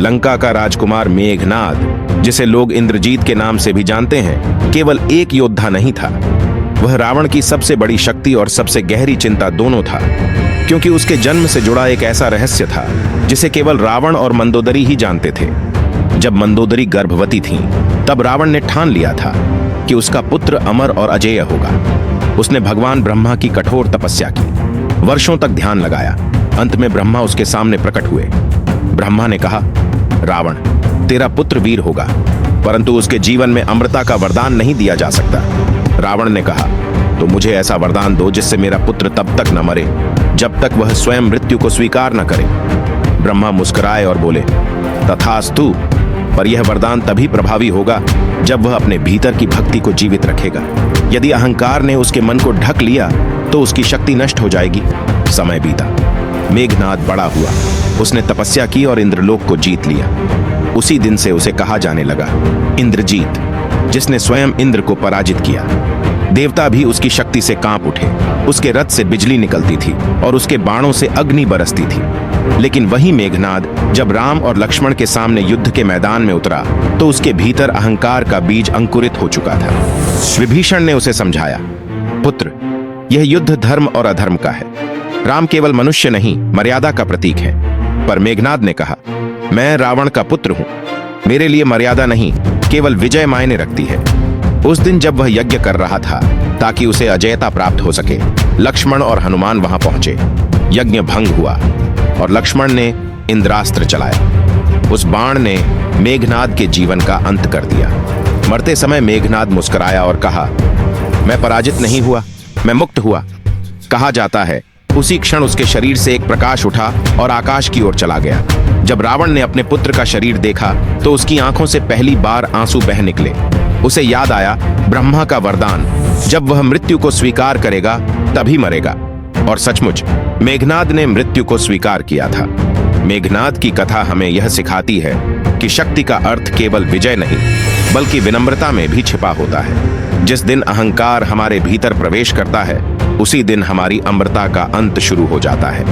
लंका का राजकुमार मेघनाद, जिसे लोग इंद्रजीत के नाम से भी जानते हैं, केवल एक योद्धा नहीं था। वह रावण की सबसे बड़ी शक्ति और सबसे गहरी चिंता दोनों था, क्योंकि उसके जन्म से जुड़ा एक ऐसा रहस्य था जिसे केवल रावण और मंदोदरी ही जानते थे। जब मंदोदरी गर्भवती थी, तब रावण ने ठान लिया था कि उसका पुत्र अमर और अजेय होगा। उसने भगवान ब्रह्मा की कठोर तपस्या की, वर्षों तक ध्यान लगाया। अंत में ब्रह्मा उसके सामने प्रकट हुए। ब्रह्मा ने कहा, रावण, तेरा पुत्र वीर होगा, परंतु उसके जीवन में अमरता का वरदान नहीं दिया जा सकता। रावण ने कहा, तो मुझे ऐसा वरदान दो जिससे मेरा पुत्र तब तक न मरे जब तक वह स्वयं मृत्यु को स्वीकार न करे। ब्रह्मा मुस्कुराए और बोले, तथास्तु, पर यह वरदान तभी प्रभावी होगा जब वह अपने भीतर की भक्ति को जीवित रखेगा। यदि अहंकार ने उसके मन को ढक लिया तो उसकी शक्ति नष्ट हो जाएगी। समय बीता, मेघनाद बड़ा हुआ। उसने तपस्या की और इंद्रलोक को जीत लिया। उसी दिन से उसे कहा जाने लगा इंद्रजीत, जिसने स्वयं इंद्र को पराजित किया। देवता भी उसकी शक्ति से कांप उठे। उसके रथ से बिजली निकलती थी और उसके बाणों से अग्नि बरसती थी। लेकिन वही मेघनाद जब राम और लक्ष्मण के सामने युद्ध के मैदान में उतरा तो उसके भीतर अहंकार का बीज अंकुरित हो चुका था। विभीषण ने उसे समझाया, पुत्र, यह युद्ध धर्म और अधर्म का है। राम केवल मनुष्य नहीं, मर्यादा का प्रतीक है। पर मेघनाद ने कहा, मैं रावण का पुत्र हूं। मेरे लिए मर्यादा नहीं, केवल विजय मायने रखती है। उस दिन जब वह यज्ञ कर रहा था ताकि उसे अजयता प्राप्त हो सके, लक्ष्मण और हनुमान वहां पहुंचे। यज्ञ भंग हुआ और लक्ष्मण ने इंद्रास्त्र चलाया। उस बाण ने मेघनाद के जीवन का अंत कर दिया। मरते समय मेघनाद मुस्कुराया और कहा, मैं पराजित नहीं हुआ, मैं मुक्त हुआ। कहा जाता है उसी क्षण उसके शरीर से एक प्रकाश उठा और आकाश की ओर चला गया। जब रावण ने अपने पुत्र का शरीर देखा तो उसकी आंखों से पहली बार आंसू बह निकले। उसे याद आया ब्रह्मा का वरदान, जब वह मृत्यु को स्वीकार करेगा तभी मरेगा। और सचमुच मेघनाद ने मृत्यु को स्वीकार किया था। मेघनाद की कथा हमें यह सिखाती है कि शक्ति का अर्थ केवल विजय नहीं, बल्कि विनम्रता में भी छिपा होता है। जिस दिन अहंकार हमारे भीतर प्रवेश करता है, उसी दिन हमारी अमरता का अंत शुरू हो जाता है।